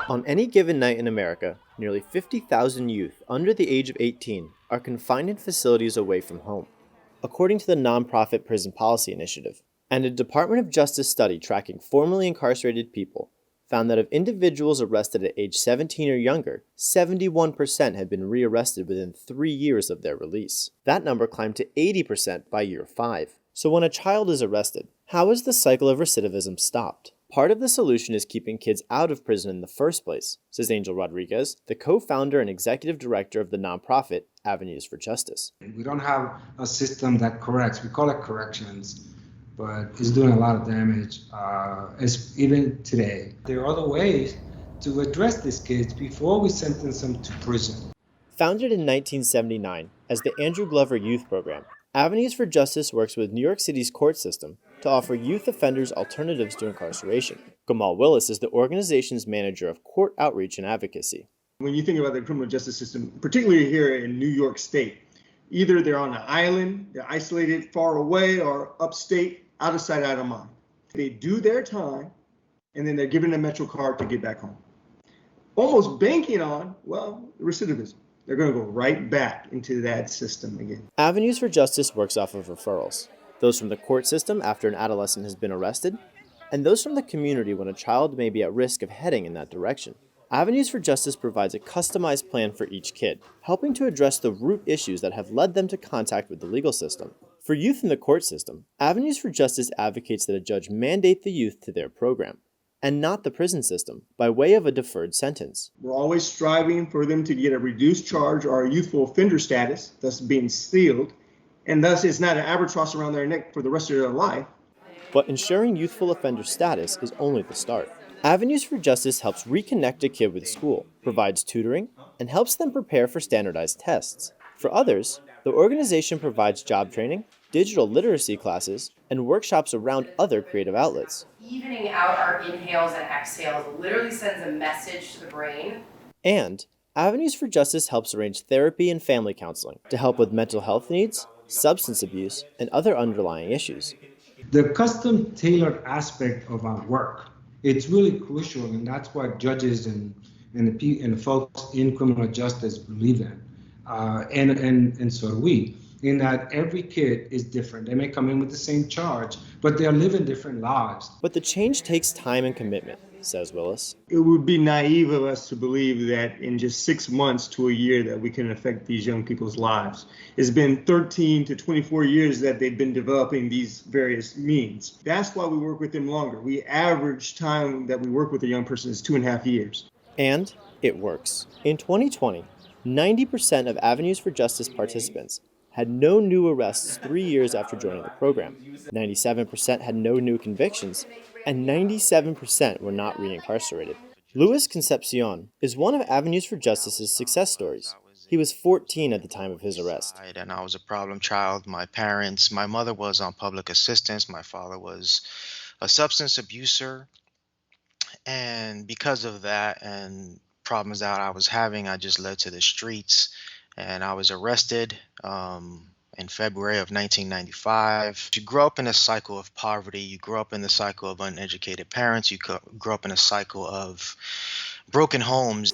On any given night in America, nearly 50,000 youth under the age of 18 are confined in facilities away from home, according to the nonprofit Prison Policy Initiative. And a Department of Justice study tracking formerly incarcerated people found that of individuals arrested at age 17 or younger, 71% had been rearrested within 3 years of their release. That number climbed to 80% by year 5. So when a child is arrested, how is the cycle of recidivism stopped? Part of the solution is keeping kids out of prison in the first place, says Angel Rodriguez, the co-founder and executive director of the nonprofit Avenues for Justice. We don't have a system that corrects. We call it corrections, but it's doing a lot of damage, even today. There are other ways to address these kids before we sentence them to prison. Founded in 1979 as the Andrew Glover Youth Program, Avenues for Justice works with New York City's court system to offer youth offenders alternatives to incarceration. Gamal Willis is the organization's manager of court outreach and advocacy. When you think about the criminal justice system, particularly here in New York State, either they're on an island, they're isolated far away, or upstate, out of sight, out of mind. They do their time, and then they're given a Metro card to get back home. Almost banking on, recidivism. They're going to go right back into that system again. Avenues for Justice works off of referrals, those from the court system after an adolescent has been arrested, and those from the community when a child may be at risk of heading in that direction. Avenues for Justice provides a customized plan for each kid, helping to address the root issues that have led them to contact with the legal system. For youth in the court system, Avenues for Justice advocates that a judge mandate the youth to their program, and not the prison system, by way of a deferred sentence. We're always striving for them to get a reduced charge or a youthful offender status, thus being sealed, and thus it's not an albatross around their neck for the rest of their life. But ensuring youthful offender status is only the start. Avenues for Justice helps reconnect a kid with school, provides tutoring, and helps them prepare for standardized tests. For others, the organization provides job training, digital literacy classes, and workshops around other creative outlets. Evening out our inhales and exhales literally sends a message to the brain. And Avenues for Justice helps arrange therapy and family counseling to help with mental health needs, substance abuse, and other underlying issues. The custom-tailored aspect of our work, it's really crucial, and that's what judges and the folks in criminal justice believe in, and so do we. In that every kid is different. They may come in with the same charge, but they're living different lives. But the change takes time and commitment, says Willis. It would be naive of us to believe that in just 6 months to a year that we can affect these young people's lives. It's been 13 to 24 years that they've been developing these various means. That's why we work with them longer. We average time that we work with a young person is 2.5 years. And it works. In 2020, 90% of Avenues for Justice participants had no new arrests 3 years after joining the program. 97% had no new convictions, and 97% were not reincarcerated. Luis Concepcion is one of Avenues for Justice's success stories. He was 14 at the time of his arrest. And I was a problem child. My mother was on public assistance. My father was a substance abuser. And because of that and problems that I was having, I just led to the streets. And I was arrested in February of 1995. You grow up in a cycle of poverty. You grow up in the cycle of uneducated parents. You grow up in a cycle of broken homes.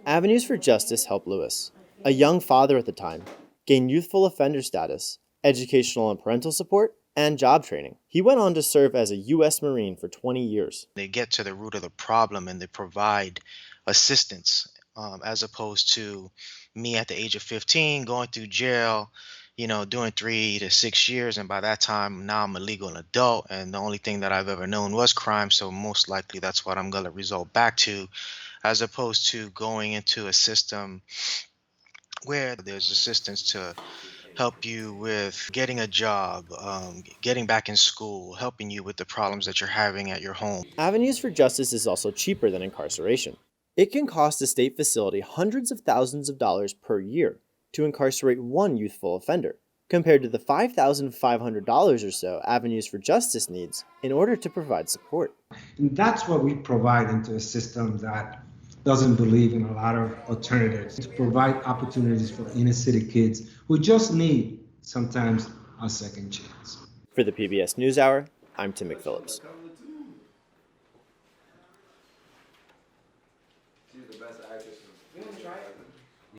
Avenues for Justice helped Luis, a young father at the time, gain youthful offender status, educational and parental support, and job training. He went on to serve as a U.S. Marine for 20 years. They get to the root of the problem and they provide assistance, as opposed to me at the age of 15 going through jail, doing 3 to 6 years. And by that time, now I'm a legal adult. And the only thing that I've ever known was crime. So most likely that's what I'm going to result back to, as opposed to going into a system where there's assistance to help you with getting a job, getting back in school, helping you with the problems that you're having at your home. Avenues for Justice is also cheaper than incarceration. It can cost a state facility hundreds of thousands of dollars per year to incarcerate one youthful offender, compared to the $5,500 or so Avenues for Justice needs in order to provide support. And that's what we provide into a system that doesn't believe in a lot of alternatives, to provide opportunities for inner city kids who just need sometimes a second chance. For the PBS NewsHour, I'm Tim McPhillips. best actress. You know,